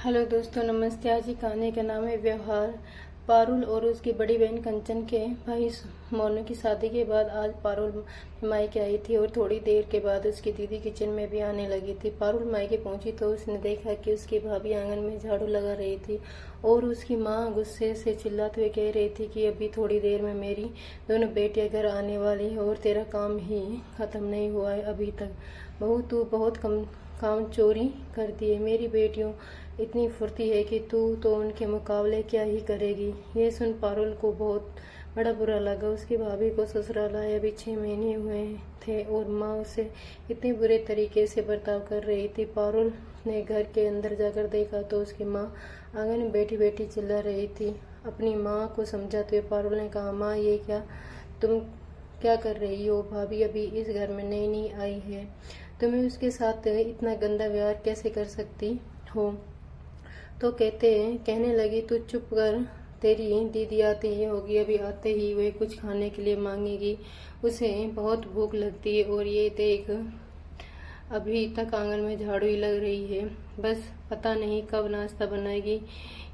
Hello दोस्तों, नमस्ते। आज की कहानी का नाम है व्यवहार। पारुल और उसकी बड़ी बहन कंचन के भाई मोनू की शादी के बाद आज पारुल मायके आई थी और थोड़ी देर के बाद उसकी दीदी किचन में भी आने लगी थी। पारुल मायके पहुंची तो उसने देखा कि उसकी भाभी आंगन में झाड़ू लगा रही थी और उसकी माँ गुस्से से चिल्लाते हुए कह रही थी कि अभी थोड़ी देर में मेरी दोनों बेटियां घर आने वाली है और तेरा काम ही खत्म नहीं हुआ है अभी तक। बहू, तू बहुत कम काम चोरी करती है। मेरी बेटियों इतनी फुर्ती है कि तू तो उनके मुकाबले क्या ही करेगी। ये सुन पारुल को बहुत बड़ा बुरा लगा। उसकी भाभी को ससुराल आए अभी 6 महीने हुए थे और माँ उसे इतने बुरे तरीके से बर्ताव कर रही थी। पारुल ने घर के अंदर जाकर देखा तो उसकी माँ आंगन में बैठी बैठी चिल्ला रही थी। अपनी माँ को समझाते हुए पारुल ने कहा, माँ ये क्या तुम क्या कर रही हो? भाभी अभी इस घर में नई नई आई है, तुम्हें उसके साथ इतना गंदा व्यवहार कैसे कर सकती हो? तो कहने लगी, तू चुप कर, तेरी दीदी आती ही होगी, अभी आते ही वे कुछ खाने के लिए मांगेगी, उसे बहुत भूख लगती है और ये देख अभी तक आंगन में झाड़ू ही लग रही है, बस पता नहीं कब नाश्ता बनाएगी।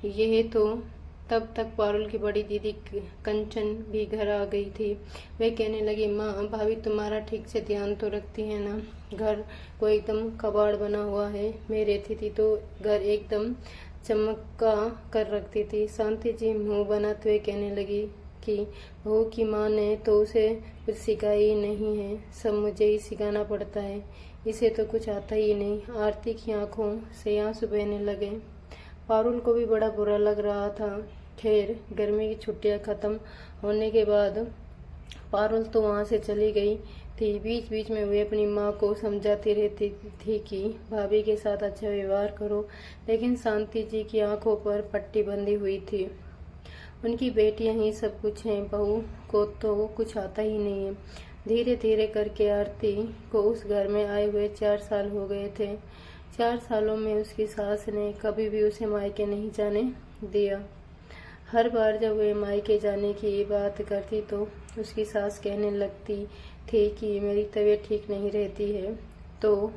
यह तो तब तक पारुल की बड़ी दीदी कंचन भी घर आ गई थी। वे कहने लगी, माँ भाभी तुम्हारा ठीक से ध्यान तो रखती है ना? घर को एकदम कबाड़ बना हुआ है। मैं रहती थी तो घर एकदम चमका कर रखती थी। शांति जी मुंह बनाते हुए कहने लगी कि बहू की माँ ने तो उसे कुछ सिखाया ही नहीं है, सब मुझे ही सिखाना पड़ता है, इसे तो कुछ आता ही नहीं। आरती की आंखों से आंसू बहने लगे। पारुल को भी बड़ा बुरा लग रहा था। खैर, गर्मी की छुट्टियां खत्म होने के बाद पारुल तो वहां से चली गई थी। बीच बीच में वे अपनी माँ को समझाती रहती थी कि भाभी के साथ अच्छा व्यवहार करो, लेकिन शांति जी की आंखों पर पट्टी बंधी हुई थी। उनकी बेटियां ही सब कुछ हैं, बहू को तो कुछ आता ही नहीं है। धीरे धीरे करके आरती को उस घर में आए हुए 4 साल हो गए थे। 4 सालों में उसकी सास ने कभी भी उसे मायके नहीं जाने दिया। हर बार जब वे मायके जाने की बात करती तो उसकी सास कहने लगती थी कि मेरी तबीयत ठीक नहीं रहती है, तो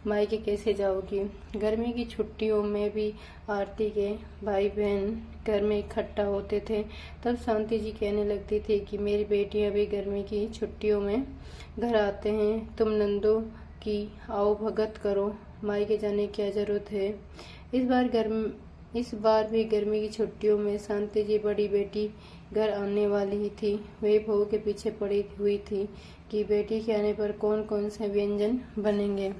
मायके कैसे जाओगी? गर्मी की छुट्टियों में भी आरती के भाई बहन घर में इकट्ठा होते थे। तब शांति जी कहने लगती थी कि मेरी बेटियां भी गर्मी की छुट्टियों में घर आते हैं, तुम नंदों की आओ भगत करो, मायके जाने की क्या जरूरत है? इस बार भी गर्मी की छुट्टियों में शांति जी बड़ी बेटी घर आने वाली ही थी। वे बहू के पीछे पड़ी हुई थी कि बेटी के आने पर कौन कौन से व्यंजन बनेंगे।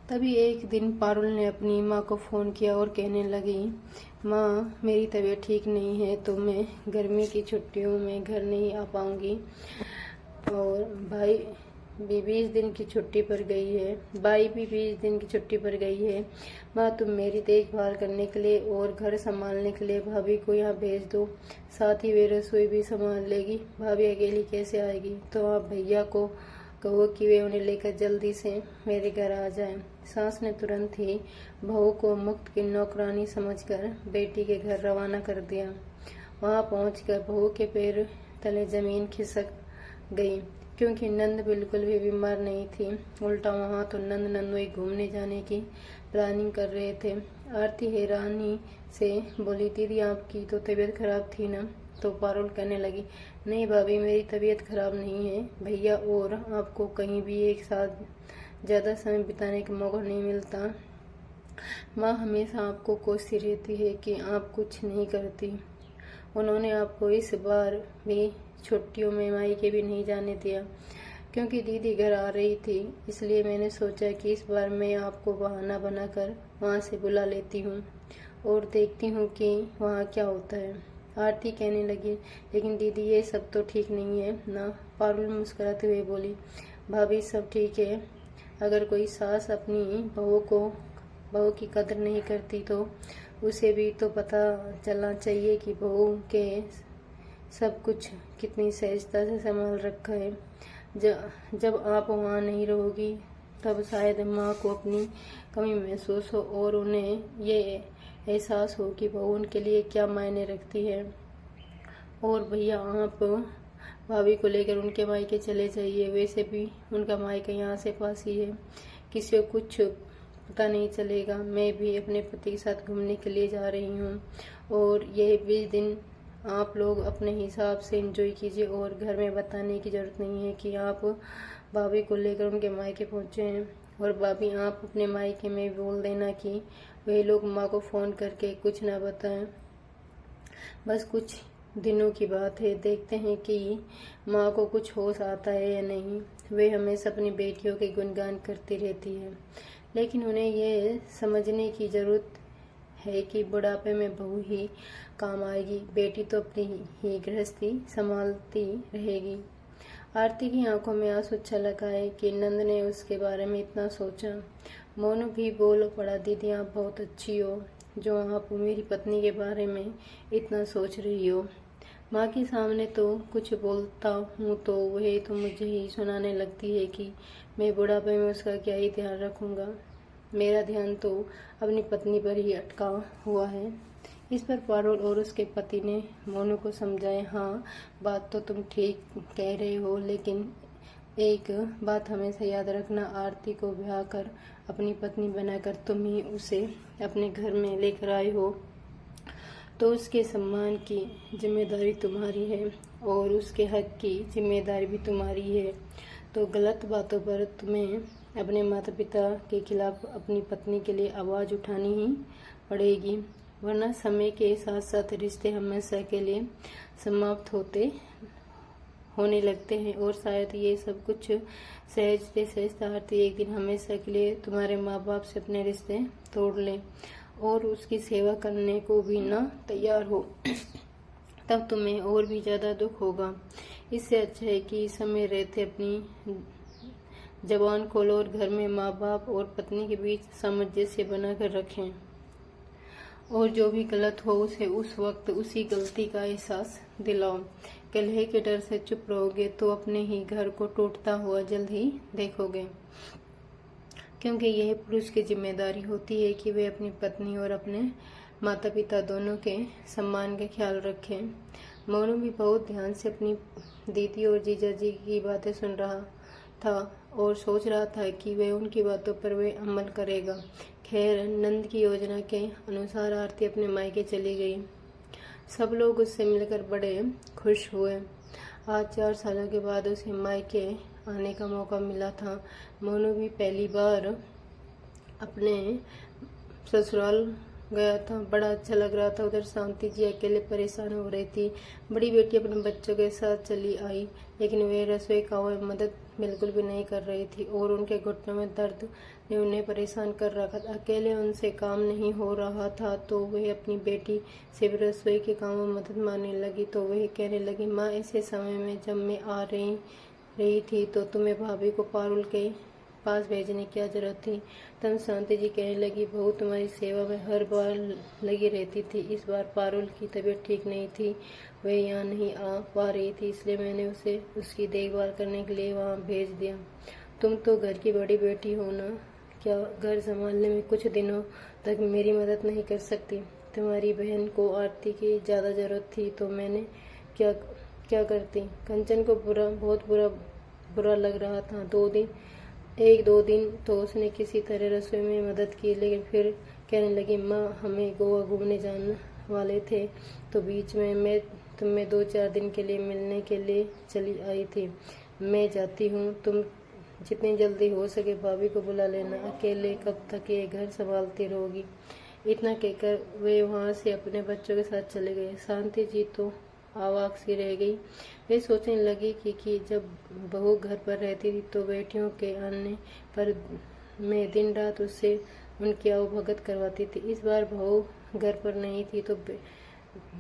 तभी एक दिन पारुल ने अपनी माँ को फोन किया और कहने लगी, माँ मेरी तबीयत ठीक नहीं है तो मैं गर्मी की छुट्टियों में घर नहीं आ पाऊंगी और बाई भी 20 दिन की छुट्टी पर गई है। माँ तुम मेरी देखभाल करने के लिए और घर संभालने के लिए भाभी को यहाँ भेज दो, साथ ही वे रसोई भी संभाल लेगी। भाभी अकेली कैसे आएगी? तो आप भैया को कहो कि वे उन्हें लेकर जल्दी से मेरे घर आ जाएं। सास ने तुरंत ही बहू को मुफ्त की नौकरानी समझकर बेटी के घर रवाना कर दिया। वहां पहुंचकर बहू के पैर तले जमीन खिसक गई, क्योंकि नंद बिल्कुल भी बीमार नहीं थी। उल्टा वहां तो नंद नंदोई घूमने जाने की प्लानिंग कर रहे थे। आरती हैरानी से बोली, दीदी आपकी तो तबीयत खराब थी ना? तो पारुल कहने लगी, नहीं भाभी मेरी तबीयत खराब नहीं है, भैया और आपको कहीं भी एक साथ ज्यादा समय बिताने का मौका नहीं मिलता। माँ हमेशा आपको कोसती रहती है कि आप कुछ नहीं करती। उन्होंने आपको इस बार भी छुट्टियों में मायके भी नहीं जाने दिया, क्योंकि दीदी घर आ रही थी। इसलिए मैंने सोचा कि इस बार मैं आपको बहाना बनाकर वहाँ से बुला लेती हूँ और देखती हूँ कि वहाँ क्या होता है। आरती कहने लगी, लेकिन दीदी ये सब तो ठीक नहीं है ना? पारुल मुस्कुराते हुए बोली, भाभी सब ठीक है। अगर कोई सास अपनी बहू की कदर नहीं करती तो उसे भी तो पता चलना चाहिए कि बहू के सब कुछ कितनी सहजता से संभाल रखा है। जब आप वहाँ नहीं रहोगी तब शायद माँ को अपनी कमी महसूस हो और उन्हें ये एहसास हो कि बहू उनके लिए क्या मायने रखती है। और भैया आप भाभी को लेकर उनके मायके चले जाइए, वैसे भी उनका मायका यहाँ से पास ही है, किसी को कुछ पता नहीं चलेगा। मैं भी अपने पति के साथ घूमने के लिए जा रही हूँ और ये 20 दिन आप लोग अपने हिसाब से एंजॉय कीजिए और घर में बताने की ज़रूरत नहीं है कि आप भाभी को लेकर उनके मायके पहुँचे हैं। और भाभी आप अपने मायके में बोल देना कि वे लोग माँ को फ़ोन करके कुछ ना बताएं। बस कुछ दिनों की बात है, देखते हैं कि माँ को कुछ होश आता है या नहीं। वे हमेशा अपनी बेटियों के गुणगान करती रहती है, लेकिन उन्हें ये समझने की ज़रूरत है कि बुढ़ापे में बहू ही काम आएगी, बेटी तो अपनी ही गृहस्थी संभालती रहेगी। आरती की आंखों में आंसू छलक आए कि नंद ने उसके बारे में इतना सोचा। मोनू भी बोल पड़ा, दीदी आप बहुत अच्छी हो जो आप मेरी पत्नी के बारे में इतना सोच रही हो। माँ के सामने तो कुछ बोलता हूँ तो वह तो मुझे ही सुनाने लगती है कि मैं बुढ़ापे में उसका क्या ही ध्यान रखूँगा। मेरा ध्यान तो अपनी पत्नी पर ही अटका हुआ है। इस पर पारुल और उसके पति ने मोनू को समझाया, हाँ बात तो तुम ठीक कह रहे हो, लेकिन एक बात हमेशा याद रखना, आरती को ब्याह कर अपनी पत्नी बनाकर तुम ही उसे अपने घर में लेकर आए हो तो उसके सम्मान की जिम्मेदारी तुम्हारी है और उसके हक की जिम्मेदारी भी तुम्हारी है। तो गलत बातों पर तुम्हें अपने माता पिता के खिलाफ अपनी पत्नी के लिए आवाज़ उठानी ही पड़ेगी, वरना समय के साथ साथ रिश्ते हमेशा के लिए समाप्त होने लगते हैं और शायद ये सब कुछ सहजते सहजता आरती एक दिन हमेशा के लिए तुम्हारे माँ बाप से अपने रिश्ते तोड़ ले और उसकी सेवा करने को भी ना तैयार हो, तब तुम्हें और भी ज़्यादा दुख होगा। इससे अच्छा है कि समय रहते अपनी जबान खोलो और घर में माँ बाप और पत्नी के बीच सामंजस्य बनाकर रखें और जो भी गलत हो उसे उस वक्त उसी गलती का एहसास दिलाओ। कलह के डर से चुप रहोगे तो अपने ही घर को टूटता हुआ जल्द ही देखोगे, क्योंकि यह पुरुष की जिम्मेदारी होती है कि वे अपनी पत्नी और अपने माता पिता दोनों के सम्मान का ख्याल रखें। मोनू भी बहुत ध्यान से अपनी दीदी और जीजा जी की बातें सुन रहा था और सोच रहा था कि वे उनकी बातों पर वे अमल करेगा। खैर, नंद की योजना के अनुसार आरती अपने मायके चली गई। सब लोग उससे मिलकर बड़े खुश हुए। आज 4 सालों के बाद उसे मायके आने का मौका मिला था। मोनू भी पहली बार अपने ससुराल गया था, बड़ा अच्छा लग रहा था। उधर शांति जी अकेले परेशान हो रही थी। बड़ी बेटी अपने बच्चों के साथ चली आई, लेकिन वे रसोई काम में मदद बिल्कुल भी नहीं कर रही थी और उनके घुटनों में दर्द ने उन्हें परेशान कर रखा था। अकेले उनसे काम नहीं हो रहा था तो वह अपनी बेटी से भी रसोई के काम में मदद मांगने लगी। तो वह कहने लगी, माँ ऐसे समय में जब मैं आ रही थी तो तुम्हें भाभी को पारुल के पास भेजने की क्या जरूरत थी। तब शांति जी कहने लगी, बहू तुम्हारी सेवा में हर बार लगी रहती थी, इस बार पारुल की तबीयत ठीक नहीं थी, वह यहाँ नहीं आ पा रही थी, इसलिए मैंने उसे उसकी देखभाल करने के लिए वहाँ भेज दिया। तुम तो घर की बड़ी बेटी हो ना, क्या घर संभालने में कुछ दिनों तक मेरी मदद नहीं कर सकती। तुम्हारी बहन को आरती की ज़्यादा ज़रूरत थी तो मैंने क्या करती। कंचन को बहुत बुरा लग रहा था। 1-2 दिन तो उसने किसी तरह रसोई में मदद की, लेकिन फिर कहने लगी, माँ हमें गोवा घूमने जाने वाले थे तो बीच में मैं तुम्हें 2-4 दिन के लिए मिलने के लिए चली आई थी। मैं जाती हूँ, तुम जितनी जल्दी हो सके भाभी को बुला लेना, अकेले कब तक ये घर संभालती रहोगी। इतना कहकर वे वहाँ से अपने बच्चों के साथ चले गए। शांति जी तो अवाक सी रह गई। वे सोचने लगी कि जब बहू घर पर रहती थी तो बेटियों के आने पर मैं दिन रात उससे उनकी आवभगत करवाती थी। इस बार बहू घर पर नहीं थी तो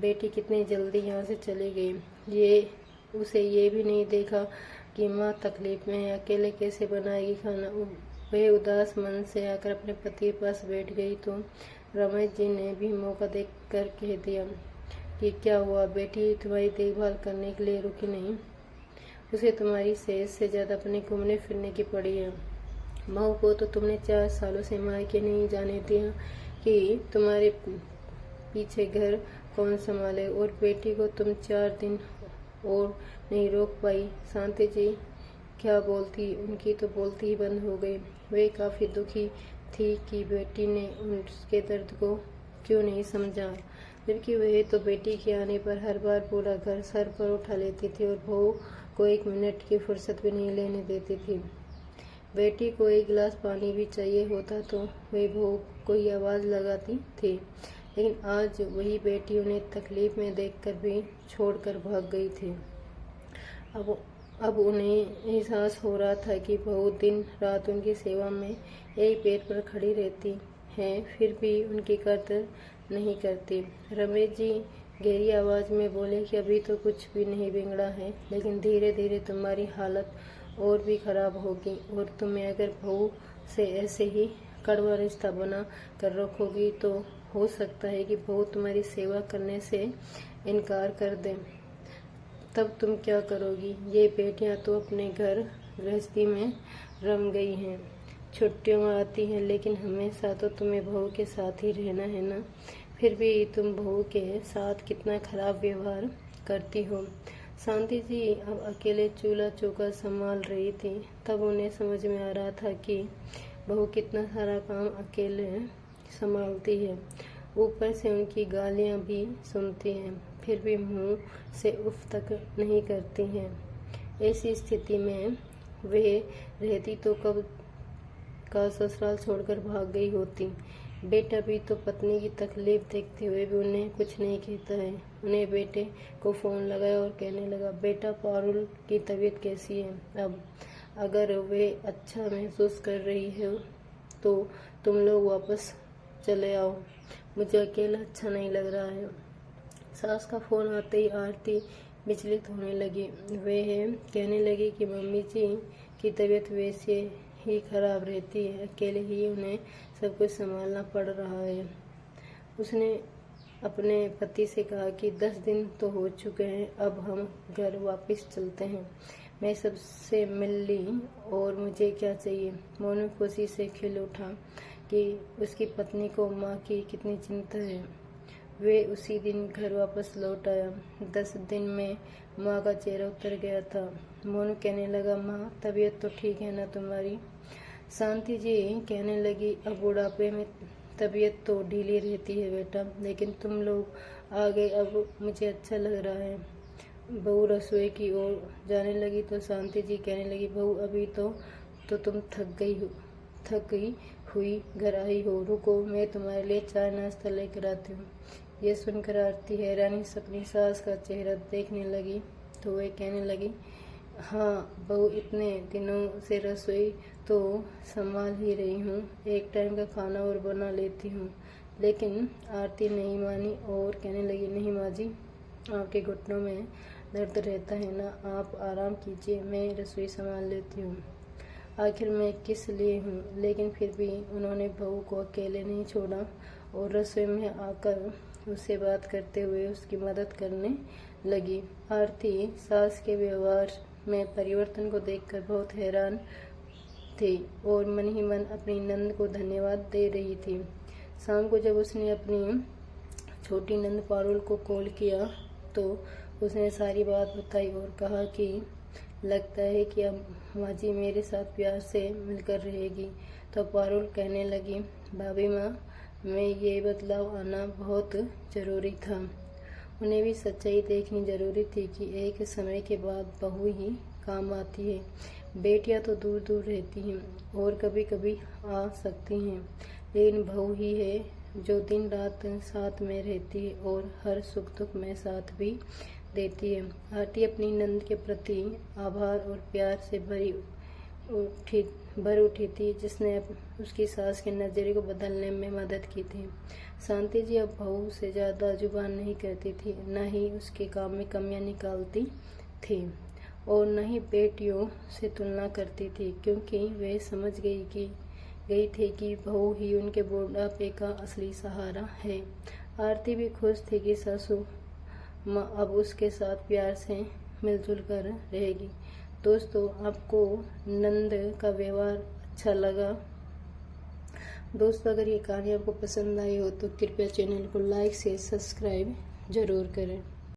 बेटी कितनी जल्दी यहाँ से चली गई। उसे ये भी नहीं देखा कि माँ तकलीफ में है, अकेले कैसे बनाएगी खाना। वह उदास मन से आकर अपने पति के पास बैठ गई तो रमेश जी ने भी मौका देखकर कह दिया कि क्या हुआ बेटी, तुम्हारी देखभाल करने के लिए रुकी नहीं, उसे तुम्हारी सेहत से ज़्यादा अपने घूमने फिरने की पड़ी है। बहू को तो तुमने 4 सालों से मायके नहीं जाने दिया कि तुम्हारे पीछे घर कौन संभाले, और बेटी को तुम 4 दिन और नहीं रोक पाई। शांति जी क्या बोलती, उनकी तो बोलती ही बंद हो गई। वे काफ़ी दुखी थी कि बेटी ने उसके दर्द को क्यों नहीं समझा, जबकि वह तो बेटी के आने पर हर बार पूरा घर सर पर उठा लेती थी और बहू को 1 मिनट की फुर्सत भी नहीं लेने देती थी। बेटी को 1 गिलास पानी भी चाहिए होता तो वह बहू को ही आवाज़ लगाती थी, लेकिन आज वही बेटी उन्हें तकलीफ में देखकर भी छोड़कर भाग गई थी। अब उन्हें एहसास हो रहा था कि बहू दिन रात उनकी सेवा में एक पेट पर खड़ी रहती है, फिर भी उनकी कदर नहीं करती। रमेश जी गहरी आवाज़ में बोले कि अभी तो कुछ भी नहीं बिगड़ा है, लेकिन धीरे धीरे तुम्हारी हालत और भी खराब होगी, और तुम्हें अगर बहू से ऐसे ही कड़वा रिश्ता बना कर रखोगी तो हो सकता है कि बहू तुम्हारी सेवा करने से इनकार कर दे। तब तुम क्या करोगी? ये बेटियां तो अपने घर गृहस्थी में रम गई हैं, छुट्टियों में आती हैं, लेकिन हमेशा तो तुम्हें बहू के साथ ही रहना है ना। फिर भी तुम बहू के साथ कितना खराब व्यवहार करती हो। शांति जी अब अकेले चूल्हा चौका संभाल रही थी। तब उन्हें समझ में आ रहा था कि बहू कितना सारा काम अकेले संभालती है, ऊपर से उनकी गालियां भी सुनती हैं, फिर भी मुंह से उफ तक नहीं करती हैं। ऐसी स्थिति में वह रहती तो कब का ससुराल छोड़कर भाग गई होती। बेटा भी तो पत्नी की तकलीफ देखते हुए भी उन्हें कुछ नहीं कहता है। उन्हें बेटे को फ़ोन लगाया और कहने लगा, बेटा पारुल की तबीयत कैसी है? अब अगर वे अच्छा महसूस कर रही है तो तुम लोग वापस चले आओ, मुझे अकेला अच्छा नहीं लग रहा है। सास का फ़ोन आते ही आरती विचलित होने लगी। वह कहने लगी कि मम्मी जी की तबीयत वैसे ही खराब रहती है, अकेले ही उन्हें सब कुछ संभालना पड़ रहा है। उसने अपने पति से कहा कि 10 दिन तो हो चुके हैं, अब हम घर वापस चलते हैं। मैं सबसे मिल ली और मुझे क्या चाहिए। मोनू खुशी से खिल उठा कि उसकी पत्नी को माँ की कितनी चिंता है। वे उसी दिन घर वापस लौट आया। 10 दिन में माँ का चेहरा उतर गया था। मोनू कहने लगा, माँ तबीयत तो ठीक है ना तुम्हारी? शांति जी कहने लगी, अब बुढ़ापे में तबीयत तो ढीली रहती है बेटा, लेकिन तुम लोग आ गए, अब मुझे अच्छा लग रहा है। बहू रसोई की ओर जाने लगी तो शांति जी कहने लगी, बहू अभी तो तुम थक गई हुई घर आई हो, रुको मैं तुम्हारे लिए चाय नाश्ता लेकर आती हूँ। ये सुनकर आरती हैरानी से अपनी सास का चेहरा देखने लगी तो वह कहने लगी, हाँ बहू, इतने दिनों से रसोई तो संभाल ही रही हूँ, एक टाइम का खाना और बना लेती हूँ। लेकिन आरती नहीं मानी और कहने लगी, नहीं माँ जी, आपके घुटनों में दर्द रहता है ना, आप आराम कीजिए, मैं रसोई संभाल लेती हूँ। आखिर मैं किस लिए हूँ? लेकिन फिर भी उन्होंने बहू को अकेले नहीं छोड़ा और रसोई में आकर उससे बात करते हुए उसकी मदद करने लगी। आरती सास के व्यवहार में परिवर्तन को देखकर बहुत हैरान थी और मन ही मन अपनी नंद को धन्यवाद दे रही थी। शाम को जब उसने अपनी छोटी नंद पारुल को कॉल किया तो उसने सारी बात बताई और कहा कि लगता है कि अब माँ जी मेरे साथ प्यार से मिलकर रहेगी। तो पारुल कहने लगी, भाभी माँ, मैं ये बदलाव आना बहुत ज़रूरी था। उन्हें भी सच्चाई देखनी ज़रूरी थी कि एक समय के बाद बहू ही काम आती है। बेटियां तो दूर दूर रहती हैं और कभी कभी आ सकती हैं, लेकिन बहू ही है जो दिन रात साथ में रहती है और हर सुख दुख में साथ भी देती है। आरती अपनी नंद के प्रति आभार और प्यार से भर उठी थी, जिसने उसकी सास के नज़रिए को बदलने में मदद की थी। शांति जी अब बहू से ज़्यादा जुबान नहीं करती थी, न ही उसके काम में कमियां निकालती थी और न ही बेटियों से तुलना करती थी, क्योंकि वे समझ गई थी कि बहू ही उनके बुढ़ापे का असली सहारा है। आरती भी खुश थी कि सासू माँ अब उसके साथ प्यार से मिलजुल कर रहेगी। दोस्तों, आपको नंद का व्यवहार अच्छा लगा? दोस्तों, अगर ये कहानी आपको पसंद आई हो तो कृपया चैनल को लाइक से सब्सक्राइब जरूर करें।